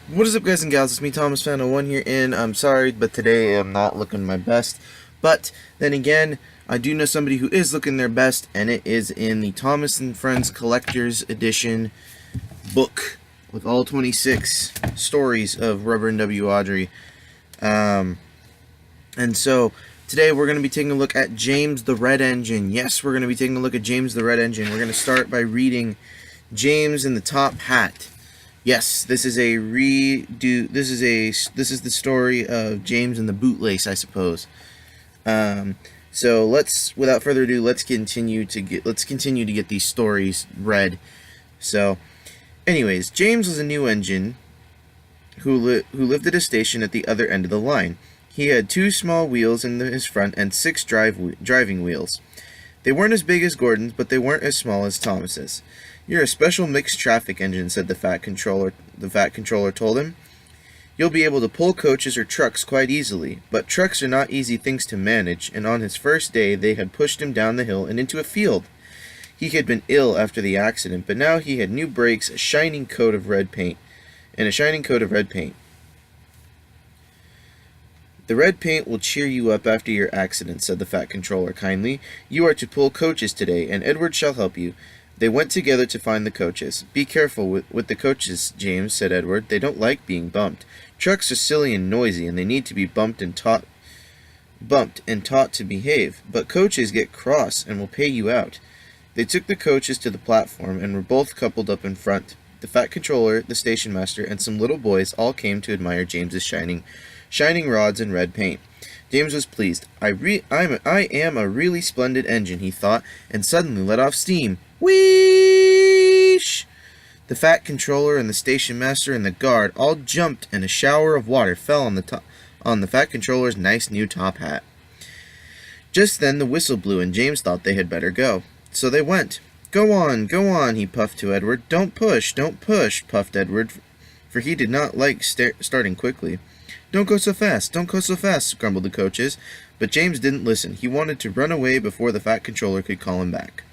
What is up, guys and gals? It's me, Thomas Fan01 here, and I'm sorry, but today I'm not looking my best. But then again, I do know somebody who is looking their best, and it is in the Thomas and Friends Collector's Edition book with all 26 stories of Reverend W. Audrey. And so today we're going to be taking a look at James the Red Engine. Yes, we're going to be taking a look at James the Red Engine. We're going to start by reading James in the Top Hat. Yes, this is a redo. This is the story of James and the Bootlace, I suppose. So without further ado, let's continue to get these stories read. So, anyways, James was a new engine who lived at a station at the other end of the line. He had 2 small wheels in his front and 6 driving wheels. They weren't as big as Gordon's, but they weren't as small as Thomas's. "You're a special mixed traffic engine," said the Fat Controller told him. "You'll be able to pull coaches or trucks quite easily, but trucks are not easy things to manage," and on his first day they had pushed him down the hill and into a field. He had been ill after the accident, but now he had new brakes, a shining coat of red paint. "The red paint will cheer you up after your accident," said the Fat Controller kindly. "You are to pull coaches today, and Edward shall help you." They went together to find the coaches. "Be careful with the coaches, James," said Edward. "They don't like being bumped. Trucks are silly and noisy, and they need to be bumped and taught to behave. But coaches get cross and will pay you out." They took the coaches to the platform and were both coupled up in front. The Fat Controller, the station master, and some little boys all came to admire James's shining rods and red paint. James was pleased. I am a really splendid engine," he thought, and suddenly let off steam. Wheesh! The Fat Controller and the station master and the guard all jumped, and a shower of water fell on the Fat Controller's nice new top hat. Just then the whistle blew, and James thought they had better go. So they went. Go on," he puffed to Edward. Don't push," puffed Edward, for he did not like starting quickly. Don't go so fast, grumbled the coaches, but James didn't listen. He wanted to run away before the Fat Controller could call him back.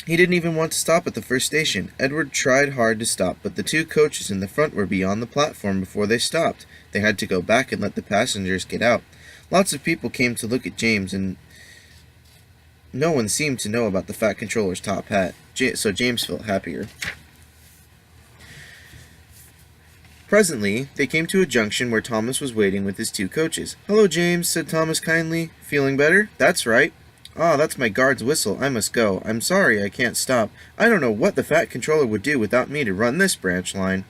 He didn't even want to stop at the first station. Edward tried hard to stop, but the 2 coaches in the front were beyond the platform before they stopped. They had to go back and let the passengers get out. Lots of people came to look at James, and no one seemed to know about the Fat Controller's top hat, so James felt happier. Presently, they came to a junction where Thomas was waiting with his 2 coaches. "Hello, James," said Thomas kindly. "Feeling better?" "That's right." "Ah, that's my guard's whistle. I must go. I'm sorry I can't stop. I don't know what the Fat Controller would do without me to run this branch line."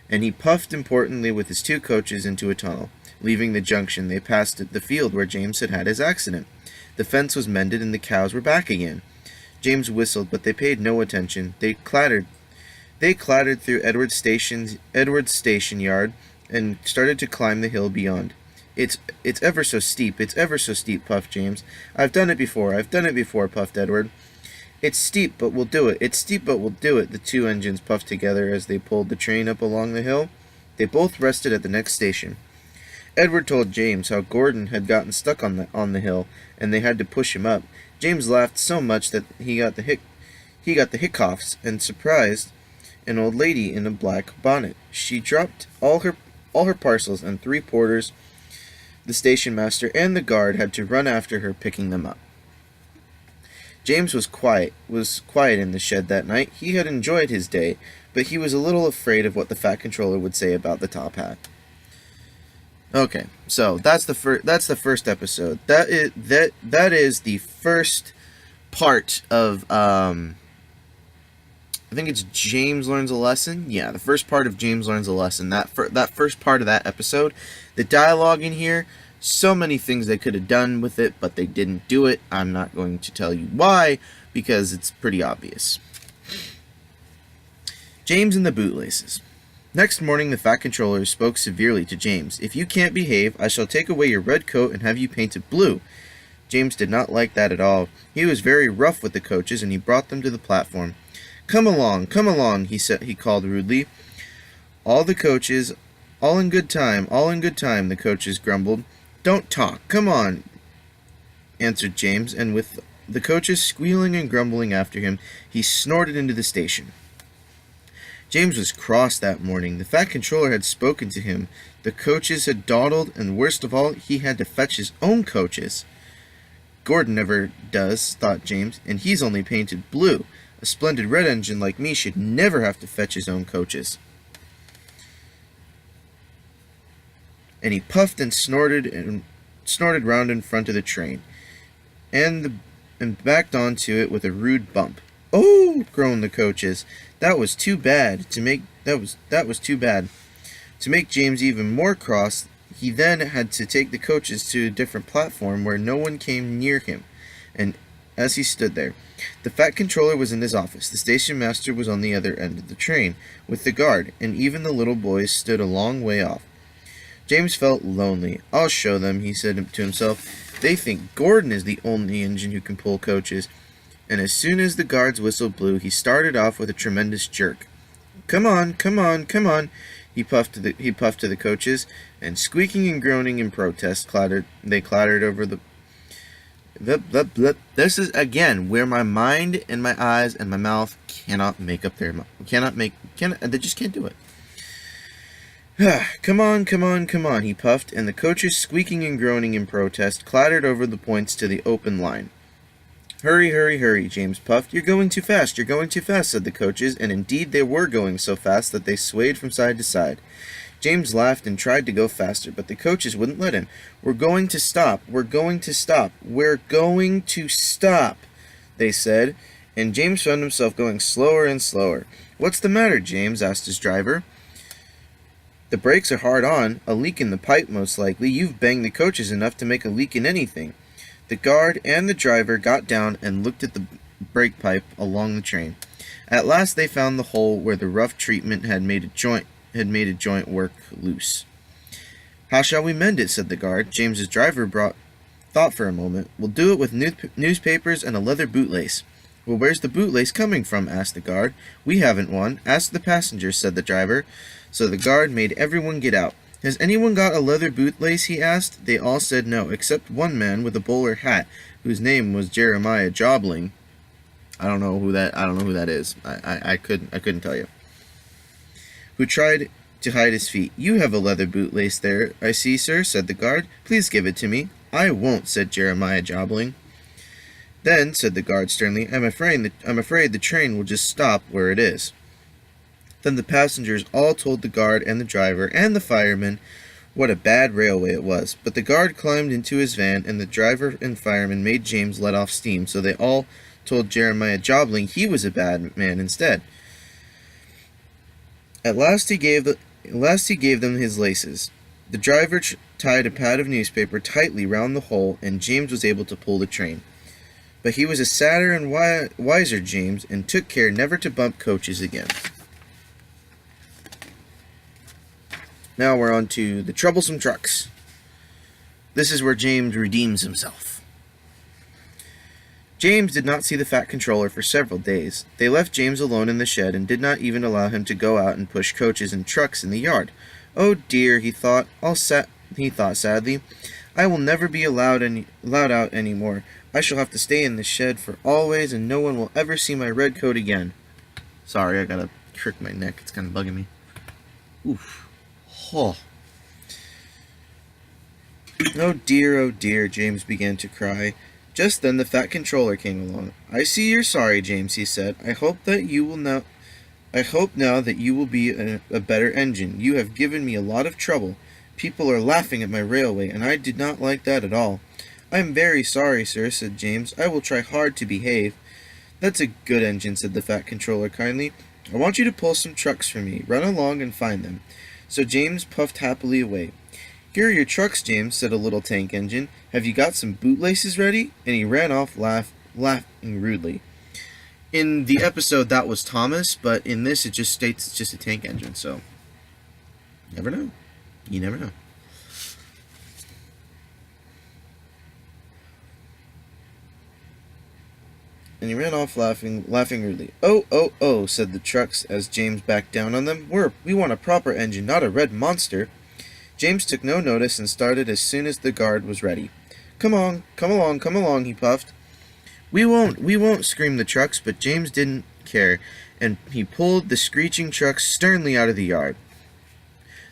And he puffed importantly with his 2 coaches into a tunnel. Leaving the junction, they passed the field where James had had his accident. The fence was mended and the cows were back again. James whistled, but they paid no attention. They clattered through Edward's station yard and started to climb the hill beyond. It's ever so steep, puffed James. I've done it before, puffed Edward. It's steep, but we'll do it. The 2 engines puffed together as they pulled the train up along the hill. They both rested at the next station. Edward told James how Gordon had gotten stuck on the hill, and they had to push him up. James laughed so much that he got the hiccoughs, and surprised an old lady in a black bonnet. She dropped all her parcels, and 3 porters, the station master, and the guard had to run after her, picking them up. James was quiet in the shed that night. He had enjoyed his day, but he was a little afraid of what the Fat Controller would say about the top hat. Okay, so that's the first episode. That is the first part of I think it's James Learns a Lesson. Yeah, the first part of James Learns a Lesson. That first part of that episode. The dialogue in here, so many things they could have done with it, but they didn't do it. I'm not going to tell you why, because it's pretty obvious. James and the Bootlaces. Next morning, the Fat Controller spoke severely to James. "If you can't behave, I shall take away your red coat and have you painted blue." James did not like that at all. He was very rough with the coaches, and he brought them to the platform. Come along," he called rudely. All in good time, the coaches grumbled. "Don't talk, come on," answered James, and with the coaches squealing and grumbling after him, he snorted into the station. James was cross that morning. The fat controller had spoken to him. The coaches had dawdled, and worst of all, he had to fetch his own coaches. Gordon never does, thought James, and he's only painted blue. A splendid red engine like me should never have to fetch his own coaches. And he puffed and snorted round in front of the train, and backed onto it with a rude bump. "Oh!" groaned the coaches. That was too bad. That was too bad. To make James even more cross, he then had to take the coaches to a different platform where no one came near him. And as he stood there, the fat controller was in his office. The station master was on the other end of the train, with the guard, and even the little boys stood a long way off. James felt lonely. "I'll show them," he said to himself. "They think Gordon is the only engine who can pull coaches." And as soon as the guard's whistle blew, he started off with a tremendous jerk. "Come on, come on, come on," he puffed to the coaches, and squeaking and groaning in protest, they clattered over the... This is, again, where my mind and my eyes and my mouth cannot make up their... They just can't do it. "Come on, come on, come on," he puffed, and the coaches, squeaking and groaning in protest, clattered over the points to the open line. "Hurry, hurry, hurry," James puffed. "You're going too fast, you're going too fast," said the coaches, and indeed they were going so fast that they swayed from side to side. James laughed and tried to go faster, but the coaches wouldn't let him. "We're going to stop, we're going to stop, we're going to stop," they said, and James found himself going slower and slower. "What's the matter, James?" asked his driver. "The brakes are hard on. A leak in the pipe, most likely. You've banged the coaches enough to make a leak in anything." The guard and the driver got down and looked at the brake pipe along the train. At last they found the hole where the rough treatment had made a joint work loose. "How shall we mend it?" said the guard. James's driver thought for a moment. "We'll do it with newspapers and a leather bootlace." "Well, where's the bootlace coming from?" asked the guard. "We haven't one. Ask the passengers," said the driver. So the guard made everyone get out. "Has anyone got a leather bootlace?" he asked. They all said no, except one man with a bowler hat, whose name was Jeremiah Jobling. I don't know who that is. I couldn't tell you. Who tried to hide his feet. "You have a leather bootlace there, I see, sir," said the guard. "Please give it to me." "I won't," said Jeremiah Jobling. "Then," said the guard sternly, I'm afraid the train will just stop where it is." Then the passengers all told the guard and the driver and the fireman what a bad railway it was. But the guard climbed into his van, and the driver and fireman made James let off steam, so they all told Jeremiah Jobling he was a bad man instead. At last he gave them his laces. The driver tied a pad of newspaper tightly round the hole, and James was able to pull the train. But he was a sadder and wiser James, and took care never to bump coaches again. Now we're on to the troublesome trucks. This is where James redeems himself. James did not see the fat controller for several days. They left James alone in the shed and did not even allow him to go out and push coaches and trucks in the yard. "Oh dear," he thought sadly, "I will never be allowed out any more. I shall have to stay in the shed for always, and no one will ever see my red coat again." Sorry, I gotta trick my neck. It's kind of bugging me. Oof. Oh. Oh dear, James began to cry. Just then the fat controller came along. "I see you're sorry, James," he said. I hope now that you will be a better engine. You have given me a lot of trouble. People are laughing at my railway, and I did not like that at all." "I am very sorry, sir," said James. "I will try hard to behave." "That's a good engine," said the fat controller kindly. "I want you to pull some trucks for me. Run along and find them." So James puffed happily away. "Here are your trucks, James," said a little tank engine. "Have you got some bootlaces ready?" And he ran off laughing rudely. In the episode, that was Thomas, but in this, it just states it's just a tank engine, so never know. You never know. And he ran off laughing rudely. Oh, said the trucks as James backed down on them. We want a proper engine, not a red monster." James took no notice and started as soon as the guard was ready. Come along, he puffed. We won't, screamed the trucks, but James didn't care, and he pulled the screeching trucks sternly out of the yard.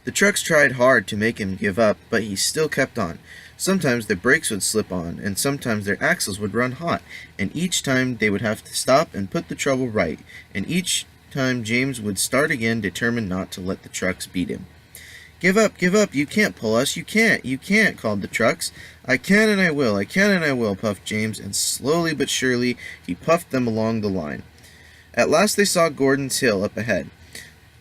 The trucks tried hard to make him give up, but he still kept on. Sometimes their brakes would slip on, and sometimes their axles would run hot, and each time they would have to stop and put the trouble right, and each time James would start again, determined not to let the trucks beat him. Give up, you can't pull us, you can't, called the trucks. I can and I will, puffed James, and slowly but surely he puffed them along the line. At last they saw Gordon's hill up ahead.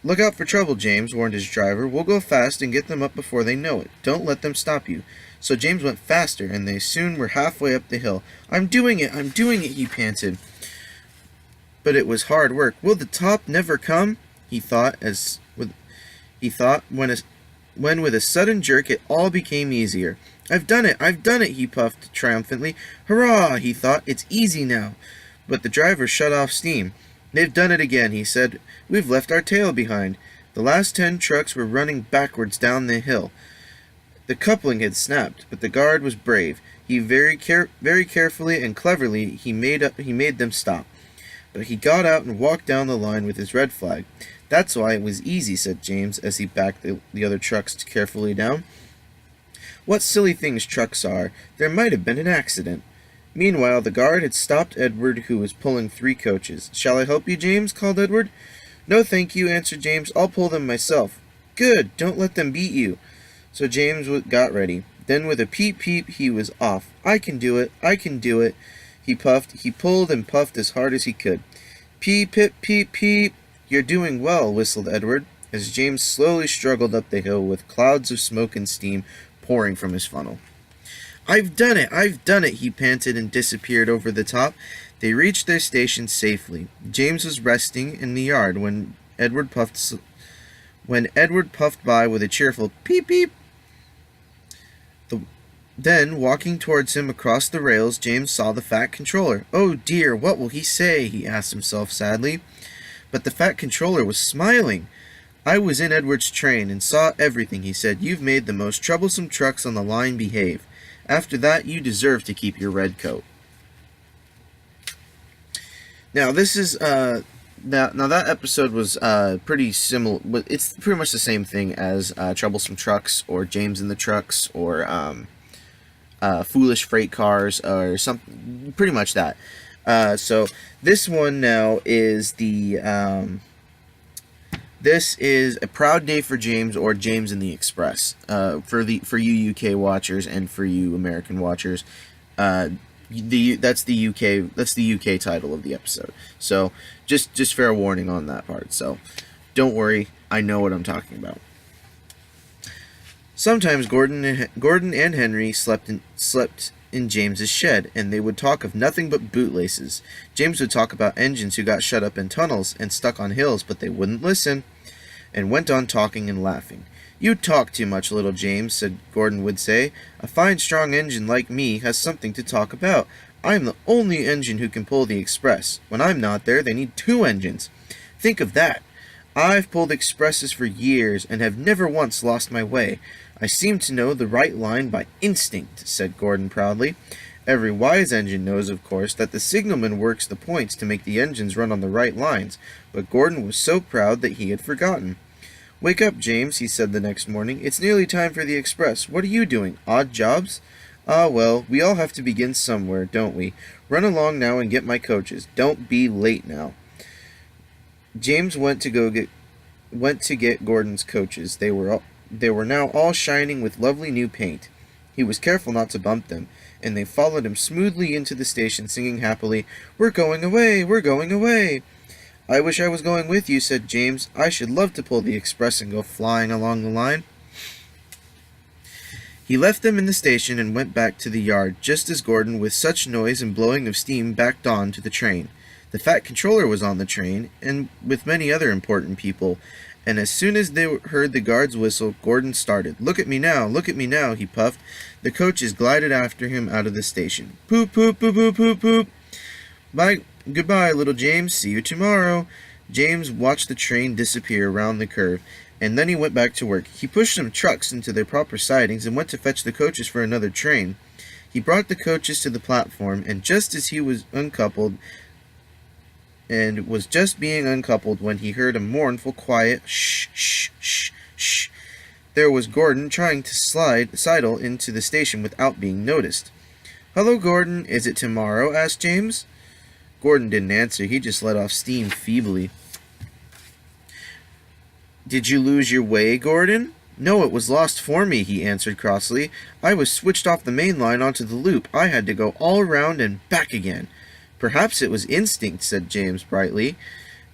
Look out for trouble, James, warned his driver. We'll go fast and get them up before they know it. Don't let them stop you. So James went faster, and they soon were halfway up the hill. I'm doing it, he panted. But it was hard work. Will the top never come? He thought, when with a sudden jerk it all became easier. I've done it, he puffed triumphantly. Hurrah, he thought, it's easy now. But the driver shut off steam. They've done it again, he said. We've left our tail behind. The last 10 trucks were running backwards down the hill. The coupling had snapped, but the guard was brave. He very carefully and cleverly he made them stop. But he got out and walked down the line with his red flag. That's why it was easy, said James, as he backed the other trucks carefully down. What silly things trucks are. There might have been an accident. Meanwhile, the guard had stopped Edward, who was pulling 3 coaches. Shall I help you, James? Called Edward. No, thank you, answered James. I'll pull them myself. Good, don't let them beat you. So James got ready. Then with a peep peep, he was off. I can do it. He puffed. He pulled and puffed as hard as he could. Peep, pip, peep, peep. You're doing well, whistled Edward, as James slowly struggled up the hill with clouds of smoke and steam pouring from his funnel. I've done it, he panted and disappeared over the top. They reached their station safely. James was resting in the yard when Edward puffed by with a cheerful peep peep. Then, walking towards him across the rails, James saw the fat controller. Oh dear, what will he say? He asked himself sadly. But the fat controller was smiling. I was in Edward's train and saw everything, he said. You've made the most troublesome trucks on the line behave. After that, you deserve to keep your red coat. Now, this is, now that episode was pretty similar. It's pretty much the same thing as Troublesome Trucks or James and the Trucks or Foolish Freight Cars or something, pretty much that. So this one now is this is a proud day for James or James and the Express. For you UK watchers and for you American watchers, that's the UK title of the episode. So just fair warning on that part. So don't worry, I know what I'm talking about. Sometimes Gordon and Henry slept in James's shed, and they would talk of nothing but bootlaces. James would talk about engines who got shut up in tunnels and stuck on hills, but they wouldn't listen, and went on talking and laughing. You talk too much, little James, said Gordon would say. A fine strong engine like me has something to talk about. I'm the only engine who can pull the express. When I'm not there, they need 2 engines. Think of that. I've pulled expresses for years and have never once lost my way. I seem to know the right line by instinct, said Gordon proudly. Every wise engine knows, of course, that the signalman works the points to make the engines run on the right lines, but Gordon was so proud that he had forgotten. Wake up, James, he said the next morning. It's nearly time for the express. What are you doing? Odd jobs? Ah, well, we all have to begin somewhere, don't we? Run along now and get my coaches. Don't be late now. James went to get Gordon's coaches. They were now all shining with lovely new paint. He was careful not to bump them, and they followed him smoothly into the station, singing happily, We're going away! We're going away! I wish I was going with you, said James. I should love to pull the express and go flying along the line. He left them in the station and went back to the yard, just as Gordon, with such noise and blowing of steam, backed on to the train. The fat controller was on the train, and with many other important people, and as soon as they heard the guard's whistle, Gordon started. Look at me now, he puffed. The coaches glided after him out of the station. Poop, poop, poop, poop, poop, poop. Goodbye, little James. See you tomorrow. James watched the train disappear around the curve, and then he went back to work. He pushed some trucks into their proper sidings and went to fetch the coaches for another train. He brought the coaches to the platform, and just as he was uncoupled and was just being uncoupled when he heard a mournful, quiet shh, shh, shh, shh. There was Gordon trying to sidle into the station without being noticed. "Hello, Gordon. Is it tomorrow?" asked James. Gordon didn't answer. He just let off steam feebly. "Did you lose your way, Gordon?" "No, it was lost for me," he answered crossly. "I was switched off the main line onto the loop. I had to go all around and back again." "Perhaps it was instinct," said James brightly.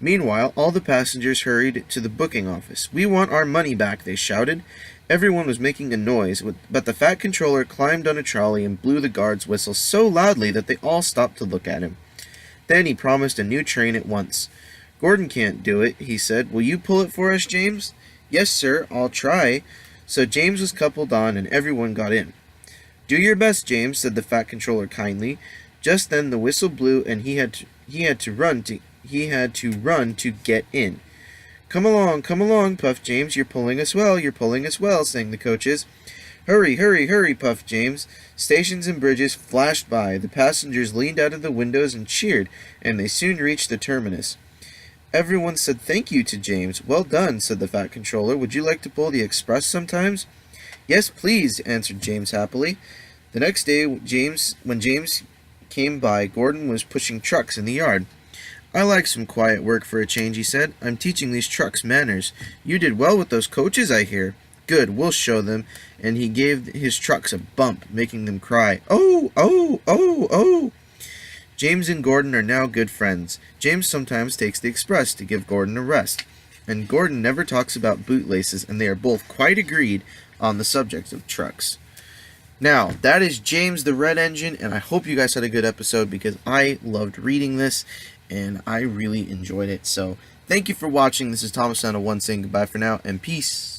Meanwhile, all the passengers hurried to the booking office. "We want our money back," they shouted. Everyone was making a noise, but the fat controller climbed on a trolley and blew the guard's whistle so loudly that they all stopped to look at him. Then he promised a new train at once. "Gordon can't do it," he said. "Will you pull it for us, James?" "Yes, sir, I'll try." So James was coupled on and everyone got in. "Do your best, James," said the fat controller kindly. Just then the whistle blew and he had to run to get in. Come along, puffed James. "You're pulling us well," sang the coaches. "Hurry, hurry, hurry," puffed James. Stations and bridges flashed by. The passengers leaned out of the windows and cheered, and they soon reached the terminus. Everyone said thank you to James. "Well done," said the fat controller. "Would you like to pull the express sometimes?" "Yes, please," answered James happily. The next day, when James came by, Gordon was pushing trucks in the yard. "I like some quiet work for a change," he said. "I'm teaching these trucks manners. You did well with those coaches, I hear." "Good, we'll show them." And he gave his trucks a bump, making them cry, "Oh, oh, oh, oh." James and Gordon are now good friends. James sometimes takes the express to give Gordon a rest, and Gordon never talks about bootlaces, and they are both quite agreed on the subject of trucks. Now, that is James the Red Engine, and I hope you guys had a good episode because I loved reading this, and I really enjoyed it. So, thank you for watching. This is Thomas Sound of One saying goodbye for now, and peace.